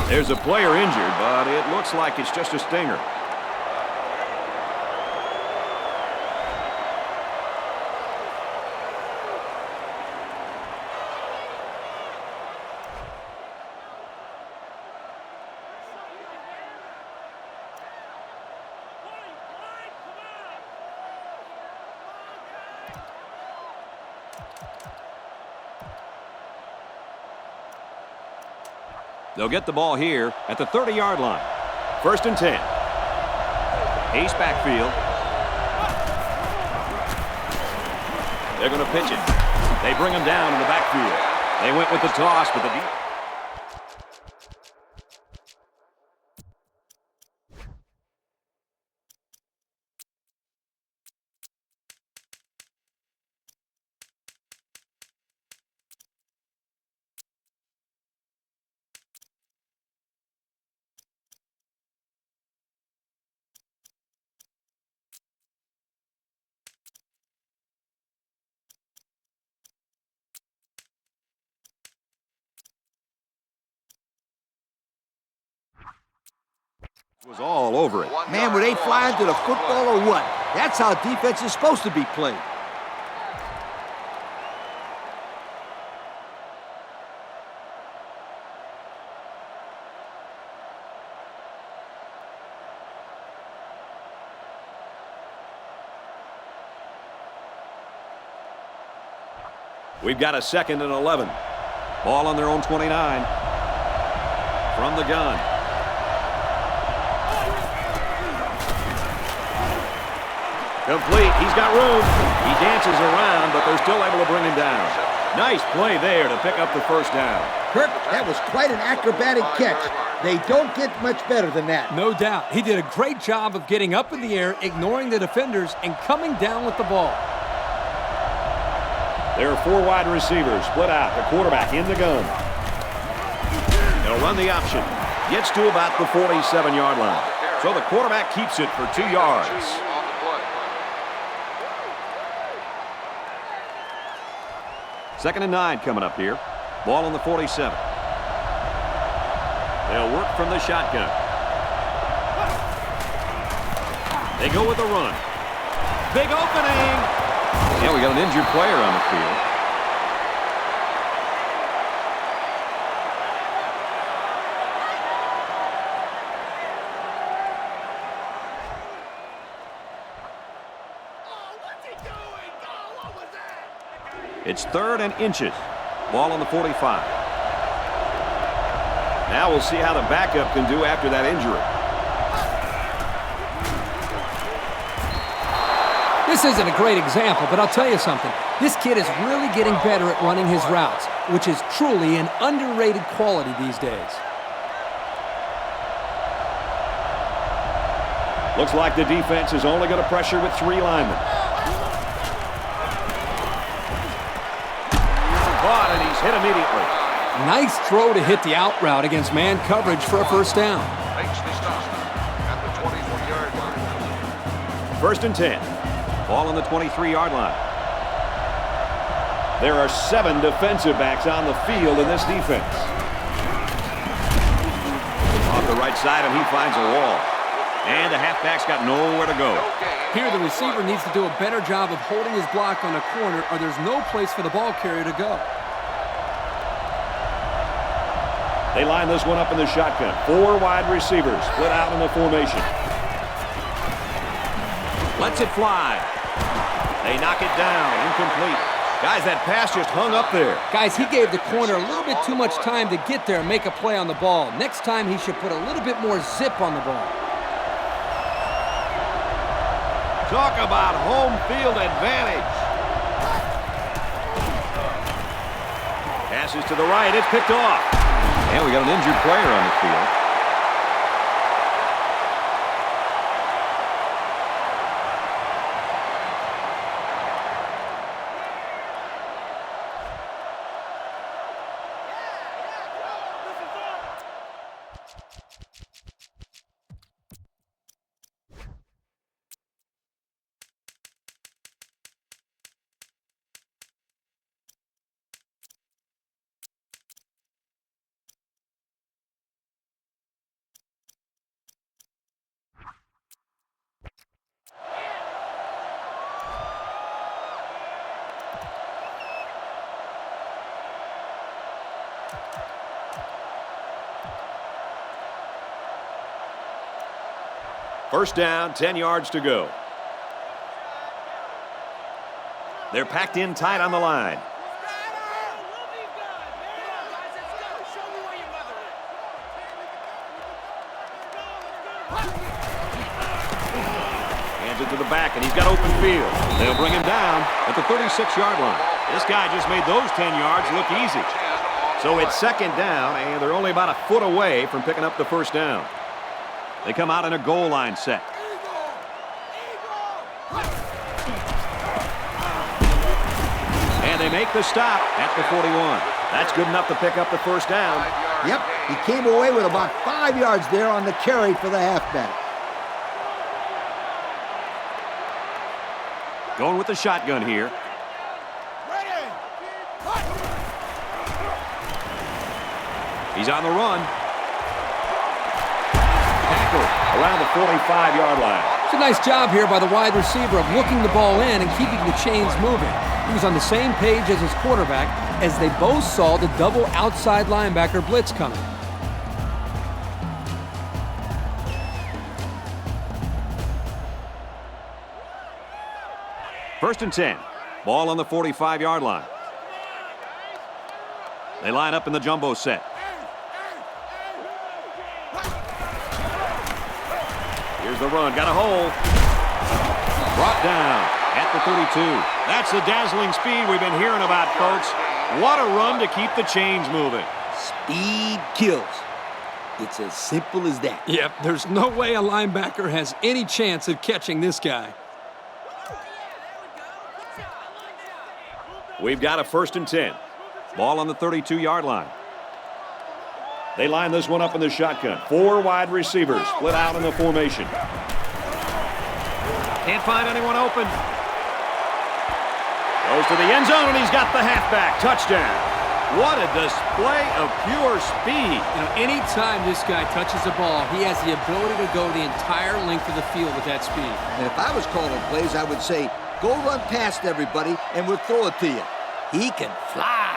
There's a player injured, but it looks like it's just a stinger. They'll get the ball here at the 30-yard line. 1st and 10. Ace backfield. They're going to pitch it. They bring him down in the backfield. They went with the toss, but the deep. Was all over it. Man, were they flying to the football or what? That's how defense is supposed to be played. We've got a 2nd and 11. Ball on their own 29. From the gun. Complete. He's got room. He dances around, but they're still able to bring him down. Nice play there to pick up the 1st down. Kirk, that was quite an acrobatic catch. They don't get much better than that. No doubt. He did a great job of getting up in the air, ignoring the defenders, and coming down with the ball. There are 4 wide receivers split out. The quarterback in the gun. They'll run the option. Gets to about the 47-yard line. So the quarterback keeps it for 2 yards. 2nd and 9 coming up here. Ball on the 47. They'll work from the shotgun. They go with the run. Big opening. Yeah, we got an injured player on the field. It's 3rd and inches. Ball on the 45. Now we'll see how the backup can do after that injury. This isn't a great example, but I'll tell you something. This kid is really getting better at running his routes, which is truly an underrated quality these days. Looks like the defense is only going to pressure with 3 linemen. Caught, and he's hit immediately. Nice throw to hit the out route against man coverage for a 1st down. Makes the stop at the 24-yard line. 1st and 10. Ball on the 23-yard line. There are 7 defensive backs on the field in this defense. Off the right side, and he finds a wall. And the halfback's got nowhere to go. Here, the receiver needs to do a better job of holding his block on the corner, or there's no place for the ball carrier to go. They line this one up in the shotgun. 4 wide receivers split out in the formation. Lets it fly. They knock it down. Incomplete. Guys, that pass just hung up there. Guys, he gave the corner a little bit too much time to get there and make a play on the ball. Next time, he should put a little bit more zip on the ball. Talk about home field advantage. Passes to the right. It's picked off. And we got an injured player on the field. First down, 10 yards to go. They're packed in tight on the line. Hands it to the back, and he's got open field. They'll bring him down at the 36-yard line. This guy just made those 10 yards look easy. So it's second down, and they're only about a foot away from picking up the first down. They come out in a goal line set. And they make the stop at the 41. That's good enough to pick up the first down. Yep, he came away with about 5 yards there on the carry for the halfback. Going with the shotgun here. He's on the run. Tackle around the 45-yard line. It's a nice job here by the wide receiver of looking the ball in and keeping the chains moving. He was on the same page as his quarterback as they both saw the double outside linebacker blitz coming. First and 10. Ball on the 45-yard line. They line up in the jumbo set. Here's the run. Got a hole. Brought down at the 32. That's the dazzling speed we've been hearing about, folks. What a run to keep the chains moving. Speed kills. It's as simple as that. Yep, there's no way a linebacker has any chance of catching this guy. We've got a first and 10. Ball on the 32-yard line. They line this one up in the shotgun. 4 wide receivers split out in the formation. Can't find anyone open. Goes to the end zone, and he's got the halfback. Touchdown. What a display of pure speed. You know, anytime this guy touches the ball, he has the ability to go the entire length of the field with that speed. And if I was calling plays, I would say, go run past everybody, and we'll throw it to you. He can fly.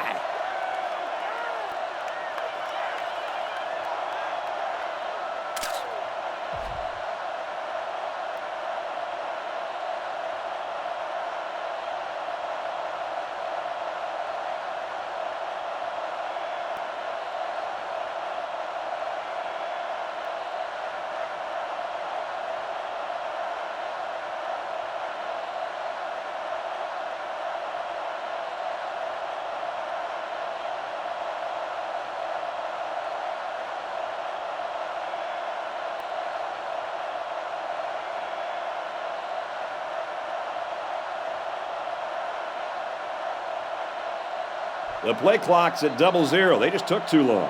The play clock's at 00. They just took too long.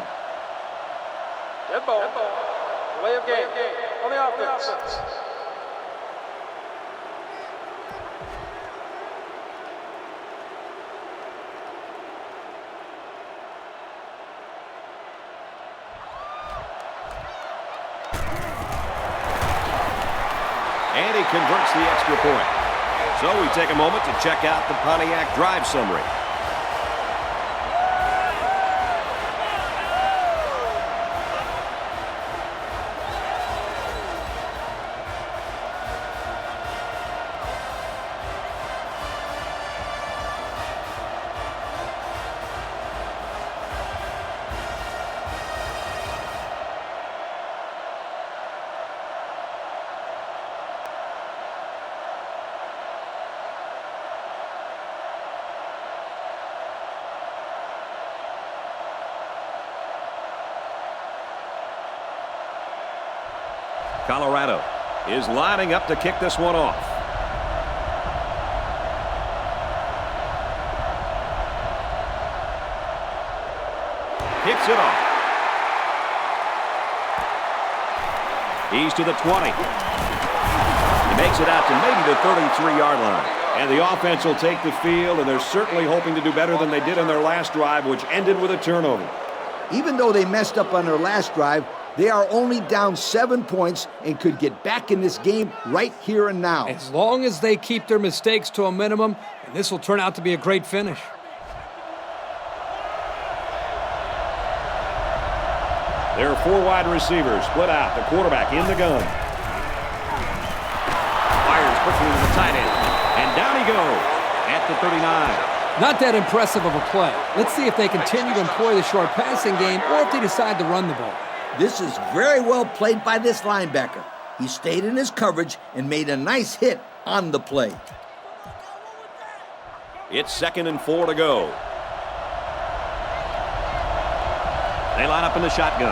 Dead ball. Delay of game. On the offense. And he converts the extra point. So we take a moment to check out the Pontiac drive summary. Colorado is lining up to kick this one off. Kicks it off. He's to the 20. He makes it out to maybe the 33-yard line. And the offense will take the field, and they're certainly hoping to do better than they did in their last drive, which ended with a turnover. Even though they messed up on their last drive, they are only down 7 points and could get back in this game right here and now. As long as they keep their mistakes to a minimum, and this will turn out to be a great finish. There are 4 wide receivers split out. The quarterback in the gun. Fires quickly to the tight end. And down he goes at the 39. Not that impressive of a play. Let's see if they continue to employ the short passing game or if they decide to run the ball. This is very well played by this linebacker. He stayed in his coverage and made a nice hit on the play. It's 2nd and 4 to go. They line up in the shotgun.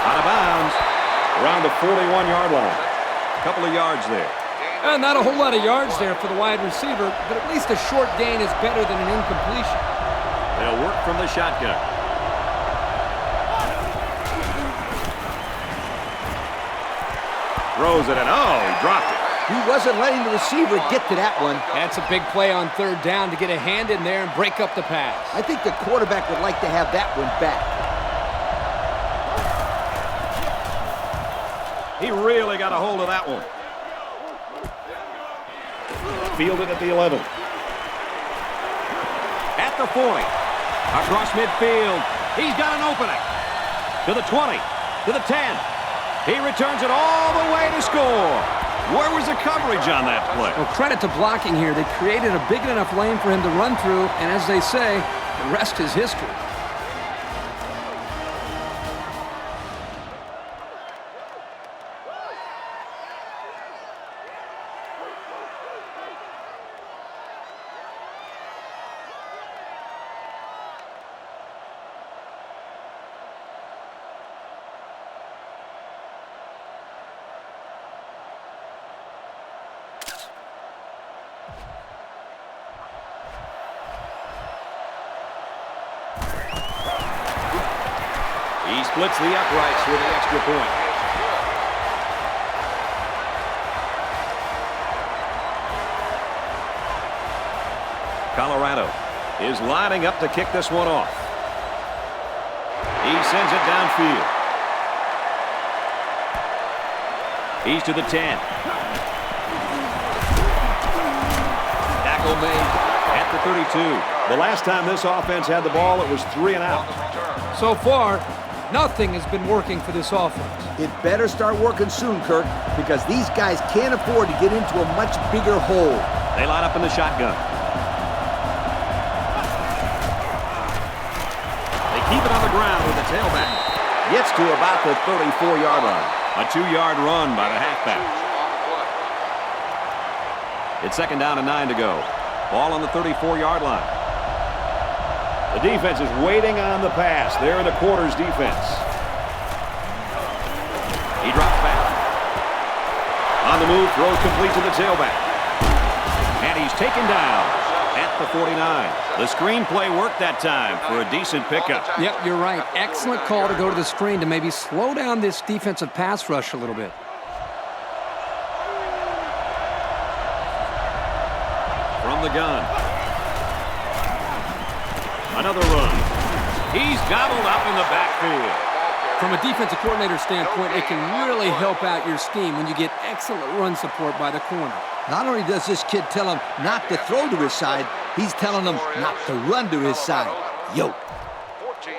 Out of bounds around the 41-yard line. A couple of yards there. Not a whole lot of yards there for the wide receiver, but at least a short gain is better than an incompletion. They'll work from the shotgun. Throws it, and he dropped it. He wasn't letting the receiver get to that one. That's a big play on 3rd down to get a hand in there and break up the pass. I think the quarterback would like to have that one back. He really got a hold of that one. Fielded at the 11. At the 40. Across midfield. He's got an opening. To the 20. To the 10. He returns it all the way to score. Where was the coverage on that play? Well, credit to blocking here. They created a big enough lane for him to run through, and as they say, the rest is history. He splits the uprights with the extra point. Colorado is lining up to kick this one off. He sends it downfield. He's to the 10. Tackle made at the 32. The last time this offense had the ball, it was 3 and out. So far, nothing has been working for this offense. It better start working soon, Kirk, because these guys can't afford to get into a much bigger hole. They line up in the shotgun. They keep it on the ground with the tailback. Gets to about the 34-yard line. A 2-yard run by the halfback. It's 2nd down and 9 to go. Ball on the 34-yard line. The defense is waiting on the pass. They're in the quarters defense. He drops back. On the move, throws complete to the tailback. And he's taken down at the 49. The screenplay worked that time for a decent pickup. Yep, you're right. Excellent call to go to the screen to maybe slow down this defensive pass rush a little bit. From the gun. Another run. He's gobbled up in the backfield. From a defensive coordinator standpoint, it can really help out your scheme when you get excellent run support by the corner. Not only does this kid tell him not to throw to his side, he's telling him not to run to his side. Yo. 14,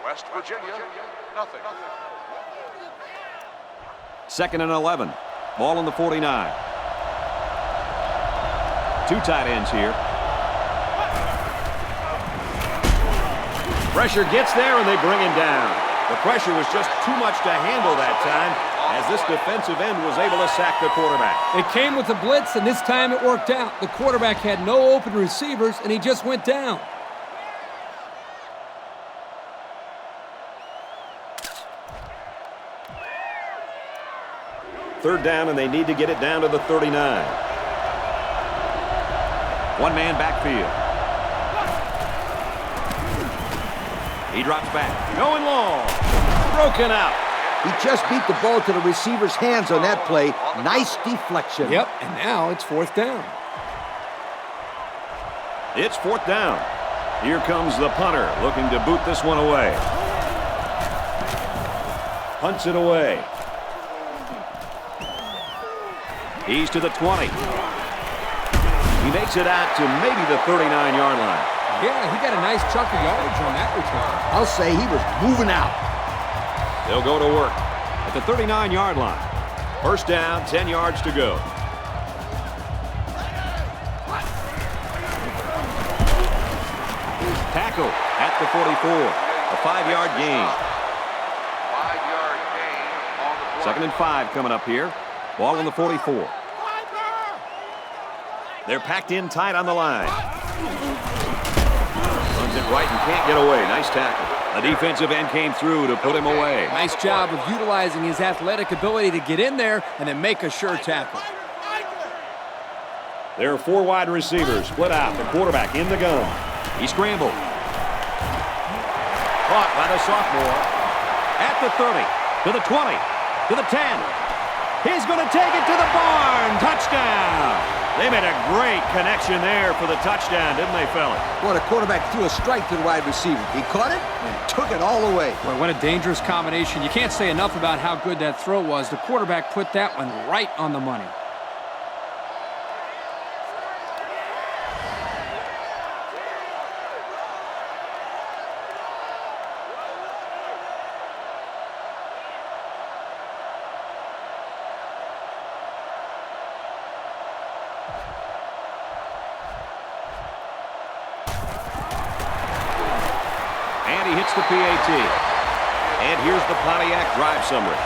West Virginia, nothing. 2nd and 11. Ball on the 49. 2 tight ends here. Pressure gets there, and they bring him down. The pressure was just too much to handle that time as this defensive end was able to sack the quarterback. It came with a blitz, and this time it worked out. The quarterback had no open receivers, and he just went down. Third down, and they need to get it down to the 39. One-man backfield. He drops back. Going long. Broken out. He just beat the ball to the receiver's hands on that play. Nice deflection. Yep, and now it's 4th down. It's 4th down. Here comes the punter looking to boot this one away. Punts it away. He's to the 20. He makes it out to maybe the 39-yard line. Yeah, he got a nice chunk of yardage on that return. I'll say he was moving out. They'll go to work at the 39-yard line. First down, 10 yards to go. Tackle at the 44. A 5-yard gain. 5-yard gain on the play. 2nd and 5 coming up here. Ball on the 44. They're packed in tight on the line. Runs it right and can't get away. Nice tackle. A defensive end came through to put him away. Nice job of utilizing his athletic ability to get in there and then make a sure tackle. There are 4 wide receivers split out. The quarterback in the gun. He scrambled. Caught by the sophomore. At the 30, to the 20, to the 10. He's going to take it to the barn. Touchdown. They made a great connection there for the touchdown, didn't they, fellas? Well, the quarterback threw a strike to the wide receiver. He caught it and took it all the way. Boy, what a dangerous combination. You can't say enough about how good that throw was. The quarterback put that one right on the money. And he hits the PAT. And here's the Pontiac drive summary.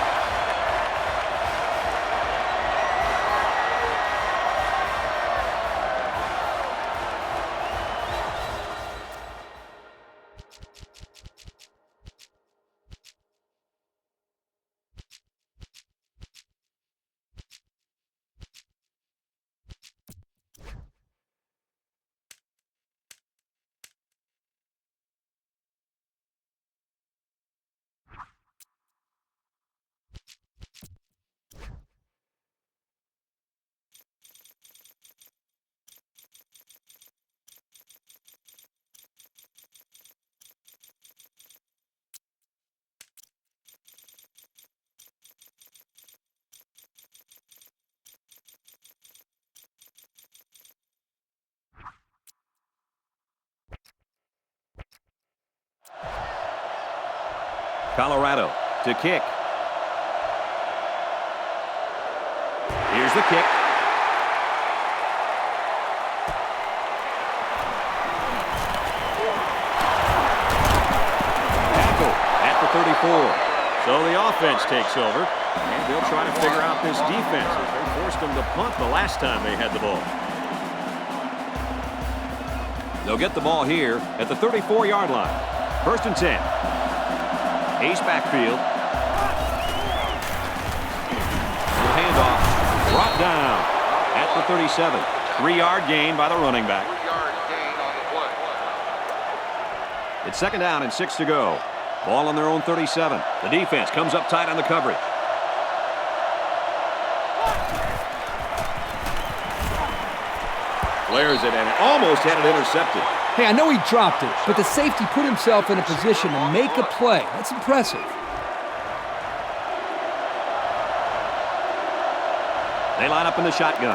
Colorado to kick. Here's the kick. Tackle at the 34. So the offense takes over, and they'll try to figure out this defense as they forced them to punt the last time they had the ball. They'll get the ball here at the 34-yard line. 1st and 10. Ace backfield. Little handoff. Brought down at the 37. 3-yard gain by the running back. 3-yard gain on the play. It's 2nd down and 6 to go. Ball on their own 37. The defense comes up tight on the coverage. Flares it and almost had it intercepted. Hey, I know he dropped it, but the safety put himself in a position to make a play. That's impressive. They line up in the shotgun.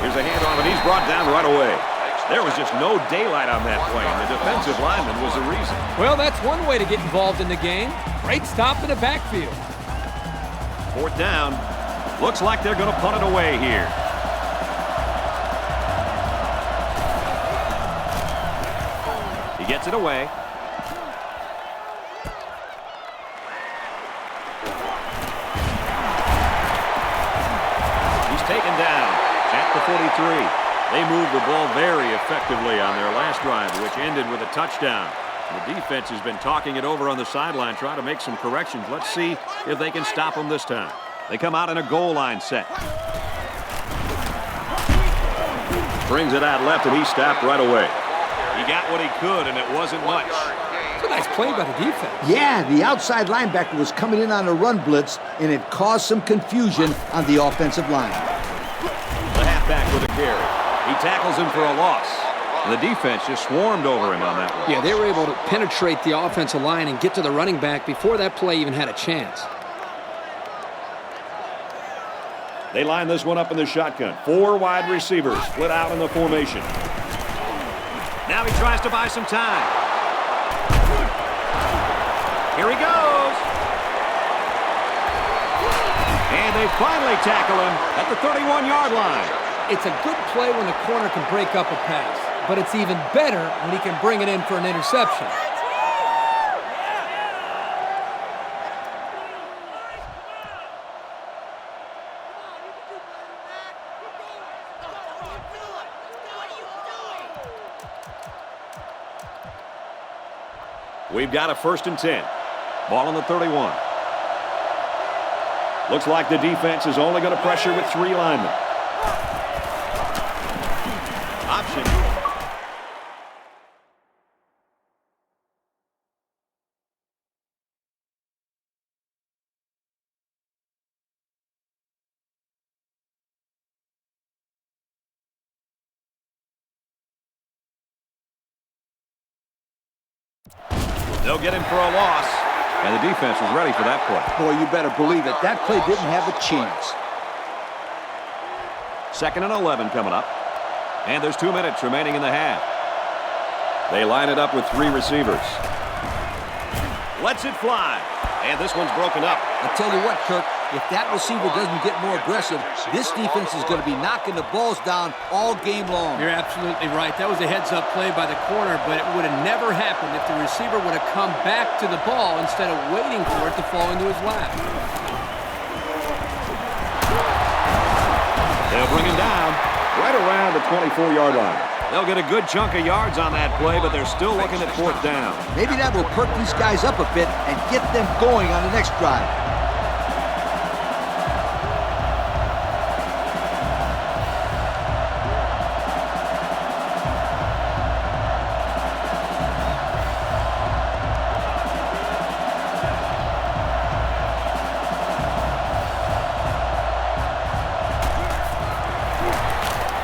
Here's a handoff, and he's brought down right away. There was just no daylight on that play, and the defensive lineman was the reason. Well, that's one way to get involved in the game. Great stop in the backfield. 4th down. Looks like they're going to punt it away here. He gets it away. He's taken down at the 43. They moved the ball very effectively on their last drive, which ended with a touchdown. The defense has been talking it over on the sideline, trying to make some corrections. Let's see if they can stop them this time. They come out in a goal line set. Brings it out left, and he stopped right away. He got what he could, and it wasn't much. It's a nice play by the defense. Yeah, the outside linebacker was coming in on a run blitz, and it caused some confusion on the offensive line. The halfback with a carry. He tackles him for a loss. And the defense just swarmed over him on that one. Yeah, they were able to penetrate the offensive line and get to the running back before that play even had a chance. They line this one up in the shotgun. 4 wide receivers split out in the formation. Now he tries to buy some time. Here he goes. And they finally tackle him at the 31-yard line. It's a good play when the corner can break up a pass, but it's even better when he can bring it in for an interception. We've got a 1st and 10. Ball on the 31. Looks like the defense is only going to pressure with 3 linemen. Option. They'll get him for a loss. And the defense was ready for that play. Boy, you better believe it. That play didn't have a chance. 2nd and 11 coming up. And there's 2 minutes remaining in the half. They line it up with 3 receivers. Lets it fly. And this one's broken up. I'll tell you what, Kirk, if that receiver doesn't get more aggressive, this defense is going to be knocking the balls down all game long. You're absolutely right. That was a heads-up play by the corner, but it would have never happened if the receiver would have come back to the ball instead of waiting for it to fall into his lap. They'll bring him down right around the 24-yard line. They'll get a good chunk of yards on that play, but they're still looking at 4th down. Maybe that will perk these guys up a bit and get them going on the next drive.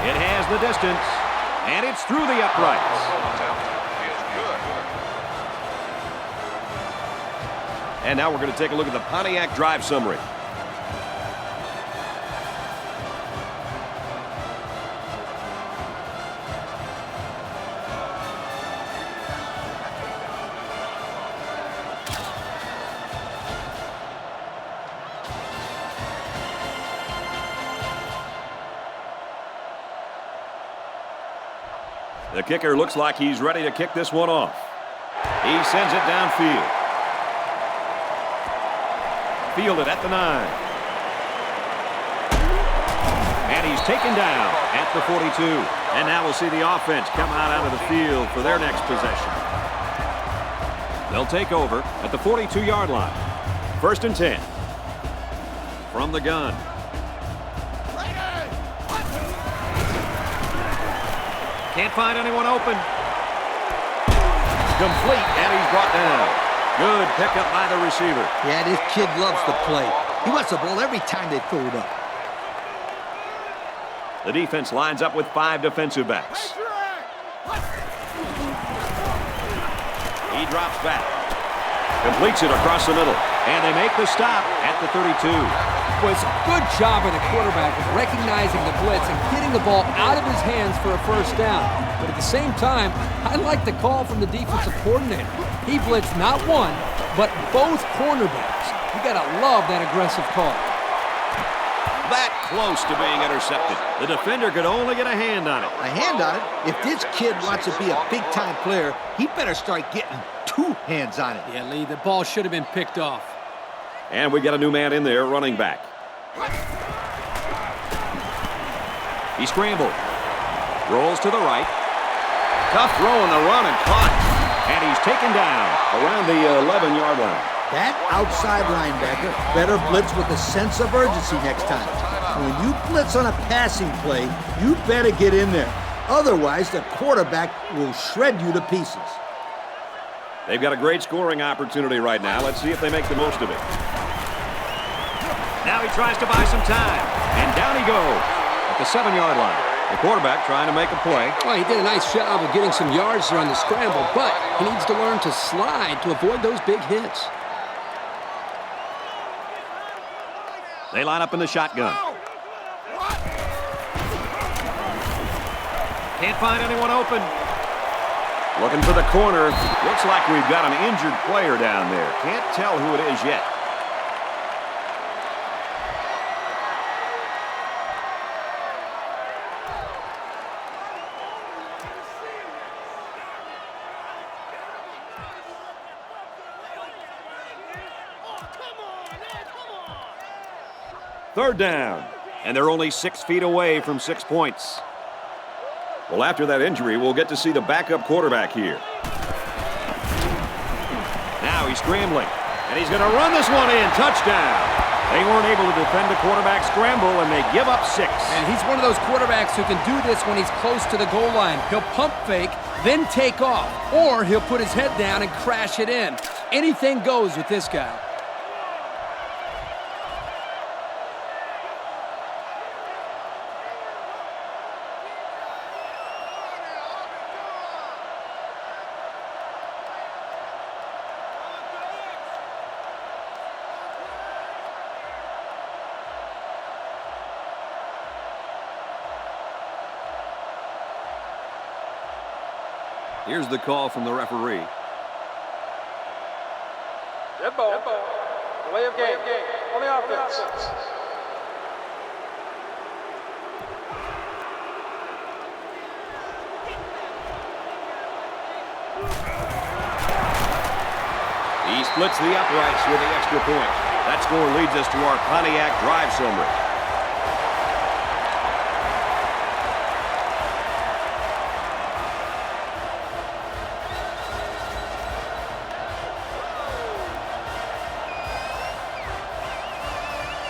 It has the distance, and it's through the uprights. And now we're going to take a look at the Pontiac drive summary. The kicker looks like he's ready to kick this one off. He sends it downfield. Fielded at the 9. And he's taken down at the 42. And now we'll see the offense come out of the field for their next possession. They'll take over at the 42-yard line. 1st and 10. From the gun. Can't find anyone open. Complete, and he's brought down. Good pickup by the receiver. Yeah, this kid loves to play. He wants the ball every time they throw it up. The defense lines up with 5 defensive backs. He drops back. Completes it across the middle. And they make the stop at the 32. Well, it's a good job by the quarterback of recognizing the blitz and getting the ball out of his hands for a 1st down. But at the same time, I like the call from the defensive coordinator. He blitzed not one, but both cornerbacks. You gotta love that aggressive call. That close to being intercepted. The defender could only get a hand on it. A hand on it? If this kid wants to be a big-time player, he better start getting 2 hands on it. Yeah, Lee, the ball should have been picked off. And we got a new man in there, running back. He scrambled. Rolls to the right. Tough throw on the run and caught. And he's taken down around the 11-yard line. That outside linebacker better blitz with a sense of urgency next time. When you blitz on a passing play, you better get in there. Otherwise, the quarterback will shred you to pieces. They've got a great scoring opportunity right now. Let's see if they make the most of it. Now he tries to buy some time. And down he goes at the 7-yard line. The quarterback trying to make a play. Well, he did a nice job of getting some yards there on the scramble, but he needs to learn to slide to avoid those big hits. They line up in the shotgun. Can't find anyone open. Looking for the corner. Looks like we've got an injured player down there. Can't tell who it is yet. Third down. And they're only 6 feet away from 6 points. Well, after that injury, we'll get to see the backup quarterback here. Now he's scrambling. And he's going to run this one in. Touchdown. They weren't able to defend the quarterback scramble, and they give up 6. And he's one of those quarterbacks who can do this when he's close to the goal line. He'll pump fake, then take off. Or he'll put his head down and crash it in. Anything goes with this guy. Here's the call from the referee. Dead ball. Delay of game. On the offense. He splits the uprights with the extra point. That score leads us to our Pontiac drive summary.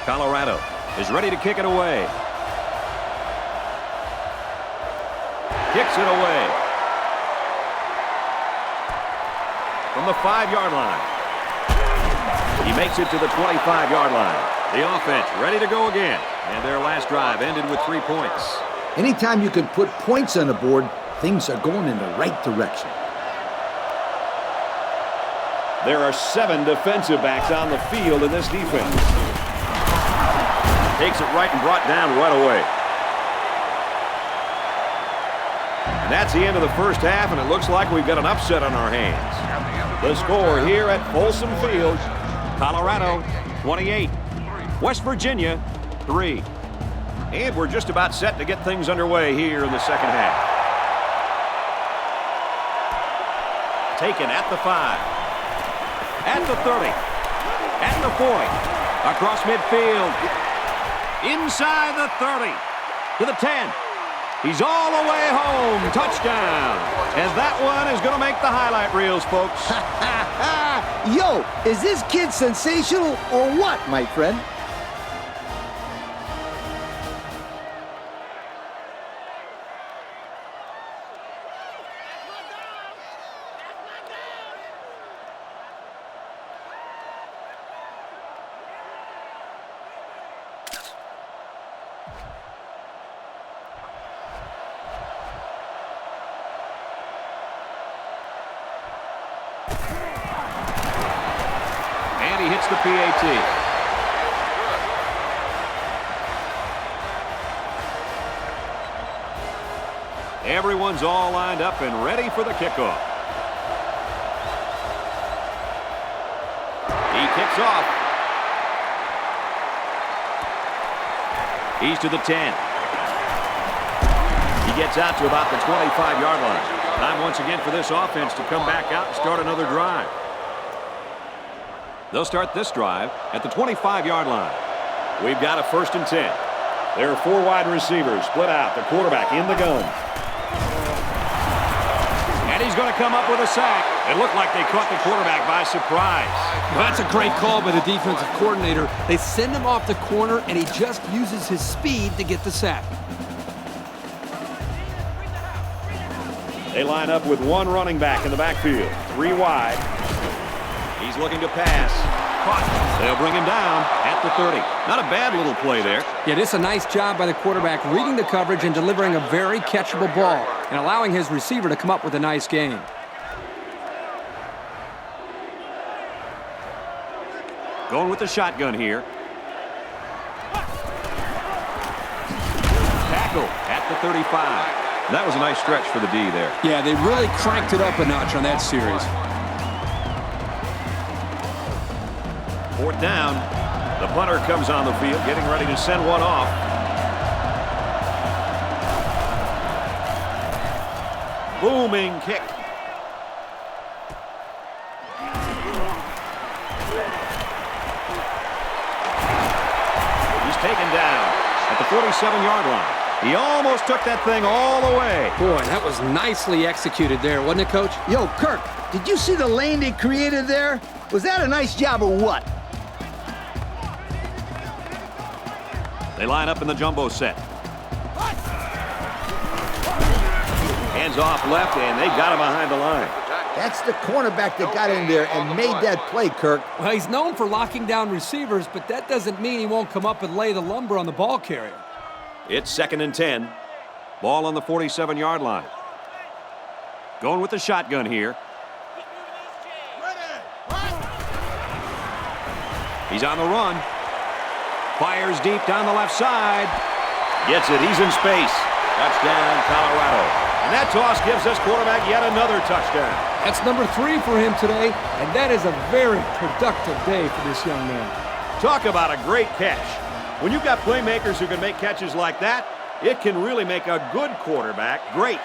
Colorado is ready to kick it away. Kicks it away. From the 5-yard line. He makes it to the 25-yard line. The offense ready to go again. And their last drive ended with 3 points. Anytime you can put points on the board, things are going in the right direction. There are 7 defensive backs on the field in this defense. Takes it right and brought down right away. And that's the end of the first half, and it looks like we've got an upset on our hands. The score here at Folsom Field, Colorado 28, West Virginia 3. And we're just about set to get things underway here in the second half. Taken at the 5, at the 30, at the 40, across midfield. Inside the 30, to the 10. He's all the way home. Touchdown. And that one is going to make the highlight reels, folks. Yo, is this kid sensational or what, my friend? And he hits the PAT. Everyone's all lined up and ready for the kickoff. He kicks off. He's to the 10. He gets out to about the 25-yard line. Time once again for this offense to come back out and start another drive. They'll start this drive at the 25-yard line. We've got a 1st and 10. There are 4 wide receivers split out. The quarterback in the gun. And he's going to come up with a sack. It looked like they caught the quarterback by surprise. Well, that's a great call by the defensive coordinator. They send him off the corner, and he just uses his speed to get the sack. They line up with 1 running back in the backfield. 3 wide. He's looking to pass. Caught. They'll bring him down at the 30. Not a bad little play there. Yeah, this is a nice job by the quarterback reading the coverage and delivering a very catchable ball and allowing his receiver to come up with a nice gain. Going with the shotgun here. Tackle at the 35. That was a nice stretch for the D there. Yeah, they really cranked it up a notch on that series. 4th down. The punter comes on the field, getting ready to send one off. Booming kick. He's taken down at the 47-yard line. He almost took that thing all the way. Boy, that was nicely executed there, wasn't it, Coach? Yo, Kirk, did you see the lane they created there? Was that a nice job or what? They line up in the jumbo set. Hands off left, and they got him behind the line. That's the cornerback that got in there and made that play, Kirk. Well, he's known for locking down receivers, but that doesn't mean he won't come up and lay the lumber on the ball carrier. It's 2nd and 10. Ball on the 47-yard line. Going with the shotgun here. He's on the run. Fires deep down the left side. Gets it. He's in space. Touchdown, Colorado. And that toss gives this quarterback yet another touchdown. That's number 3 for him today, and that is a very productive day for this young man. Talk about a great catch. When you've got playmakers who can make catches like that, it can really make a good quarterback great.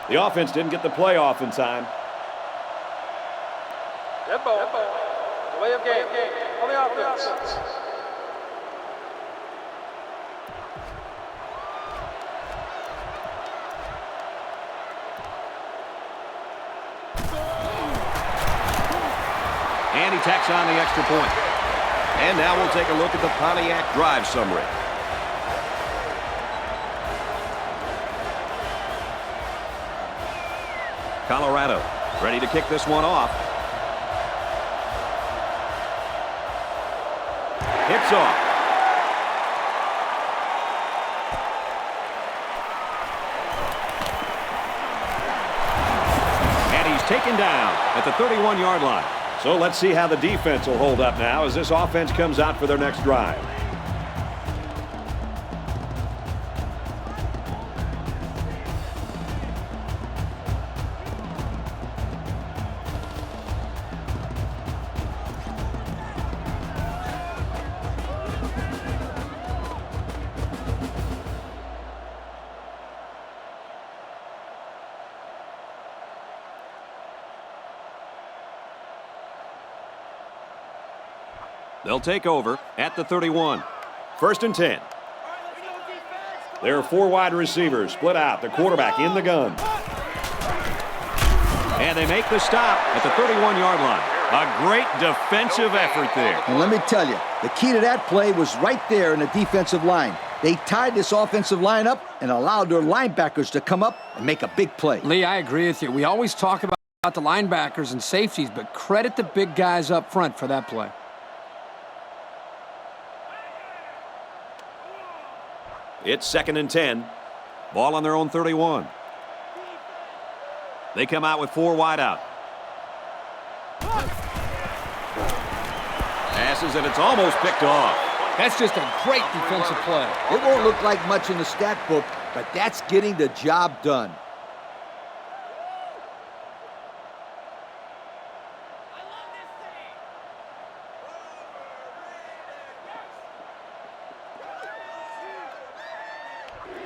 The offense didn't get the play off in time. Dead ball. Delay of game. On the offense. And he tacks on the extra point. And now we'll take a look at the Pontiac drive summary. Colorado ready to kick this one off. Kicks off. And he's taken down at the 31-yard line. So let's see how the defense will hold up now as this offense comes out for their next drive. They'll take over at the 31. 1st and 10. There are 4 wide receivers split out. The quarterback in the gun. And they make the stop at the 31-yard line. A great defensive effort there. And let me tell you, the key to that play was right there in the defensive line. They tied this offensive line up and allowed their linebackers to come up and make a big play. Lee, I agree with you. We always talk about the linebackers and safeties, but credit the big guys up front for that play. It's 2nd and 10. Ball on their own 31. They come out with 4 wide out. Passes, and it's almost picked off. That's just a great defensive play. It won't look like much in the stat book, but that's getting the job done.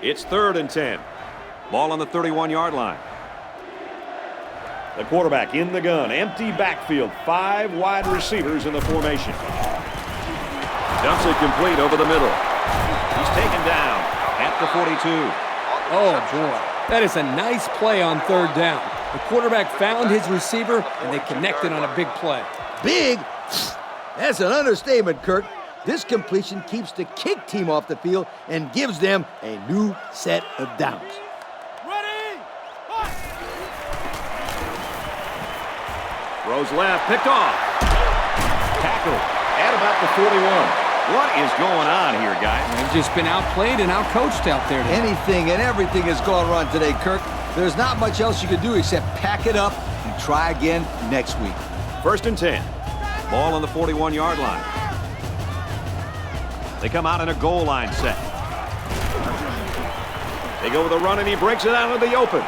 It's 3rd and 10. Ball on the 31-yard line. The quarterback in the gun. Empty backfield. 5 wide receivers in the formation. Dumps it complete over the middle. He's taken down at the 42. Oh, boy. That is a nice play on 3rd down. The quarterback found his receiver, and they connected on a big play. Big? That's an understatement, Kirk. This completion keeps the kick team off the field and gives them a new set of downs. Throws left, picked off. Tackled at about the 41. What is going on here, guys? They've just been outplayed and outcoached out there today. Anything and everything has gone wrong today, Kirk. There's not much else you can do except pack it up and try again next week. 1st and 10. Ball on the 41-yard line. They come out in a goal line set. They go with a run, and he breaks it out into the open.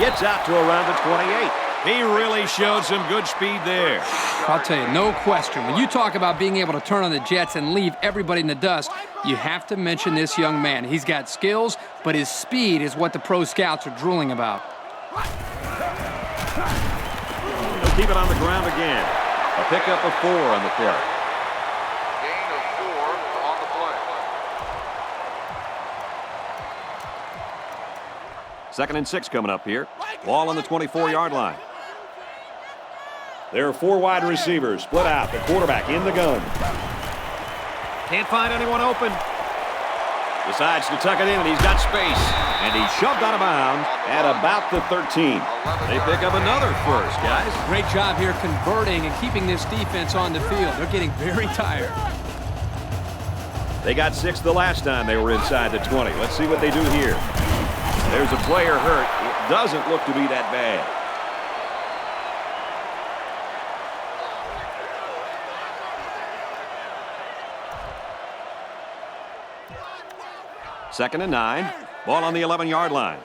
Gets out to around the 28. He really showed some good speed there. I'll tell you, no question. When you talk about being able to turn on the jets and leave everybody in the dust, you have to mention this young man. He's got skills, but his speed is what the pro scouts are drooling about. They'll keep it on the ground again. A pickup of 4 on the play. Gain of 4 on the play. 2nd and 6 coming up here. Ball on the 24-yard line. There are 4 wide receivers split out. The quarterback in the gun. Can't find anyone open. Decides to tuck it in, and he's got space. And he's shoved out of bounds at about the 13. They pick up another first, guys. Great job here converting and keeping this defense on the field. They're getting very tired. They got 6 the last time they were inside the 20. Let's see what they do here. There's a player hurt. It doesn't look to be that bad. Second and 9. Ball on the 11-yard line.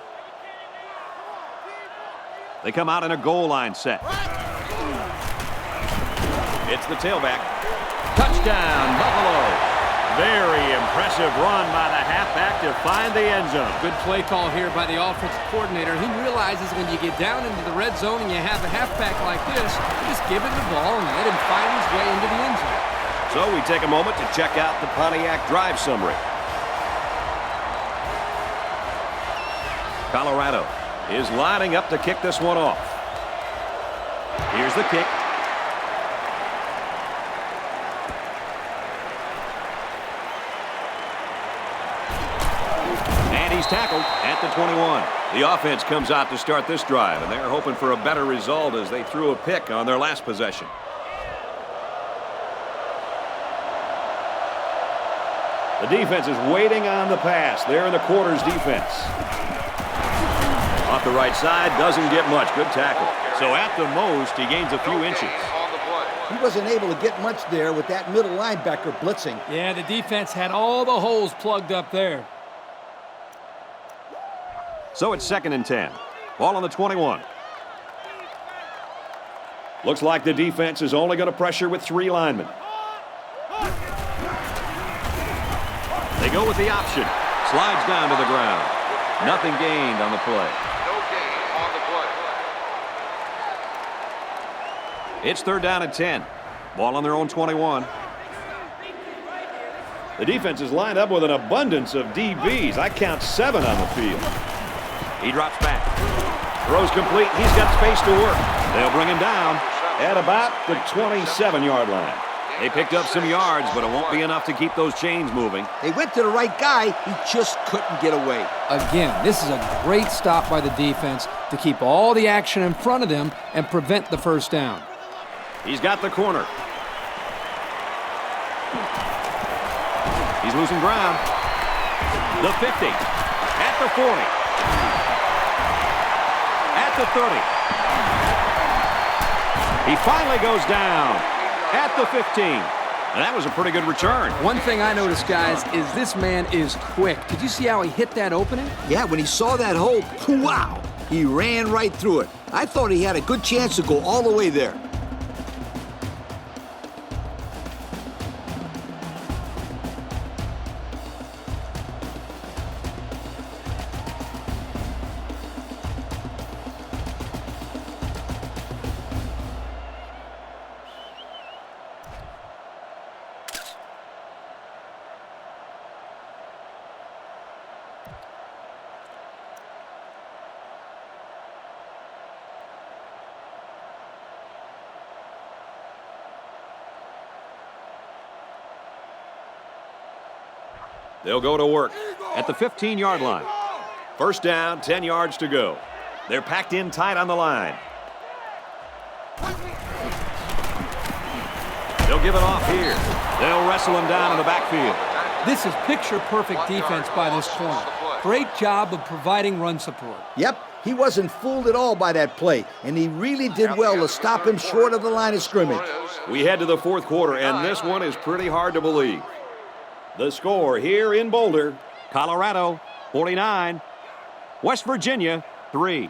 They come out in a goal line set. It's the tailback. Touchdown, Buffalo. Very impressive run by the halfback to find the end zone. Good play call here by the offensive coordinator. He realizes when you get down into the red zone and you have a halfback like this, you just give him the ball and let him find his way into the end zone. So we take a moment to check out the Pontiac drive summary. Colorado is lining up to kick this one off. Here's the kick. And he's tackled at the 21. The offense comes out to start this drive, and they're hoping for a better result as they threw a pick on their last possession. The defense is waiting on the pass. They're in the quarters defense. Off the right side, doesn't get much. Good tackle. So at the most, he gains a few inches. On the play. He wasn't able to get much there with that middle linebacker blitzing. Yeah, the defense had all the holes plugged up there. So it's 2nd and 10. Ball on the 21. Looks like the defense is only going to pressure with 3 linemen. They go with the option. Slides down to the ground. Nothing gained on the play. No gain on the play. It's 3rd down and 10. Ball on their own 21. The defense is lined up with an abundance of DBs. I count 7 on the field. He drops back. Throws complete. He's got space to work. They'll bring him down at about the 27-yard line. They picked up some yards, but it won't be enough to keep those chains moving. They went to the right guy. He just couldn't get away. Again, this is a great stop by the defense to keep all the action in front of them and prevent the first down. He's got the corner. He's losing ground. The 50. At the 40. At the 30. He finally goes down at the 15. And that was a pretty good return. One thing I noticed, guys, is this man is quick. Did you see how he hit that opening? Yeah, when he saw that hole, wow, he ran right through it. I thought he had a good chance to go all the way there. They'll go to work at the 15-yard line. First down, 10 yards to go. They're packed in tight on the line. They'll give it off here. They'll wrestle him down in the backfield. This is picture-perfect defense by this corner. Great job of providing run support. Yep, he wasn't fooled at all by that play, and he really did well to stop him short of the line of scrimmage. We head to the fourth quarter, and this one is pretty hard to believe. The score here in Boulder, Colorado 49, West Virginia 3.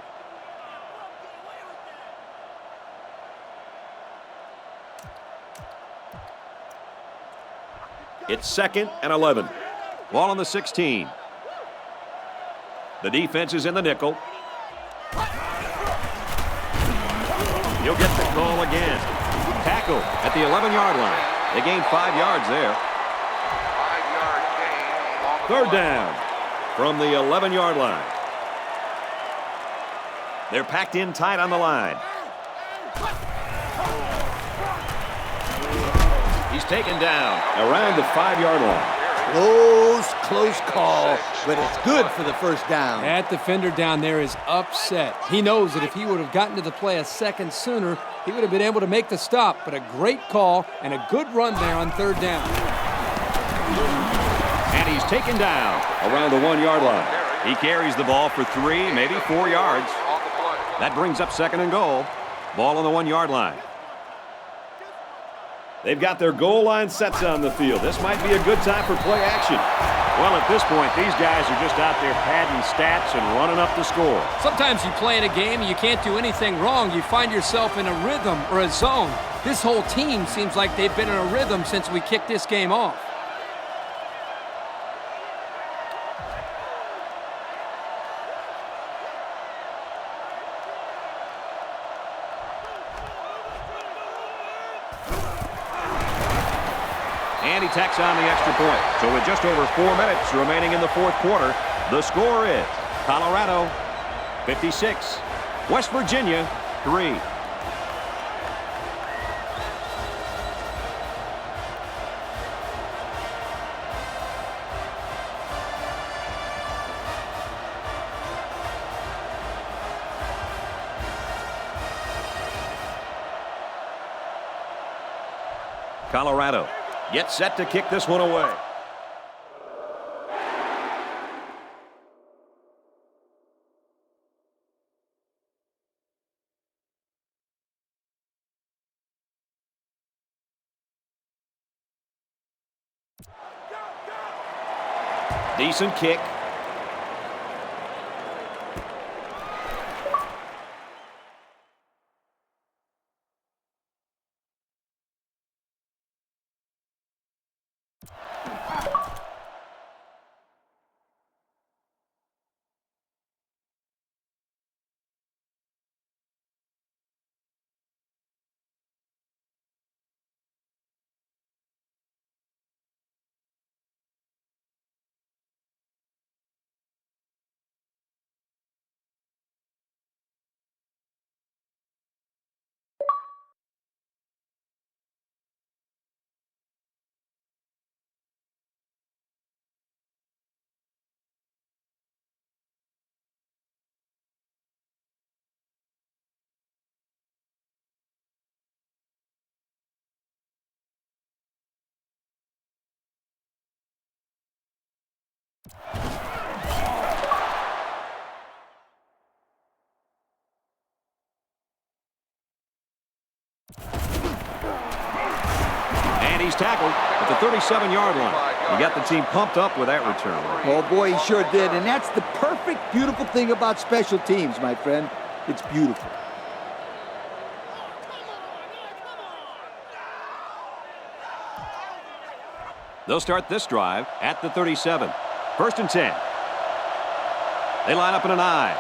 It's 2nd and 11. Ball on the 16. The defense is in the nickel. He'll get the call again. Tackle at the 11-yard line. They gained 5 yards there. 5-yard gain along the Third play. down from the 11-yard line. They're packed in tight on the line. He's taken down around the 5-yard line. Close call, but it's good for the first down. That defender down there is upset. He knows that if he would have gotten to the play a second sooner, he would have been able to make the stop. But a great call and a good run there on third down. And he's taken down around the 1-yard line. He carries the ball for 3, maybe 4 yards. On the play. That brings up 2nd and goal. Ball on the 1-yard line. They've got their goal line sets on the field. This might be a good time for play action. Well, at this point, these guys are just out there padding stats and running up the score. Sometimes you play in a game and you can't do anything wrong. You find yourself in a rhythm or a zone. This whole team seems like they've been in a rhythm since we kicked this game off. And he tacks on the extra point. So with just over 4 minutes remaining in the fourth quarter, the score is Colorado 56, West Virginia 3. Colorado gets set to kick this one away. Decent kick. And he's tackled at the 37-yard line. He got the team pumped up with that return. Oh, boy, he sure did. And that's the perfect, beautiful thing about special teams, my friend. It's beautiful. They'll start this drive at the 37. 1st and 10. They line up in an I.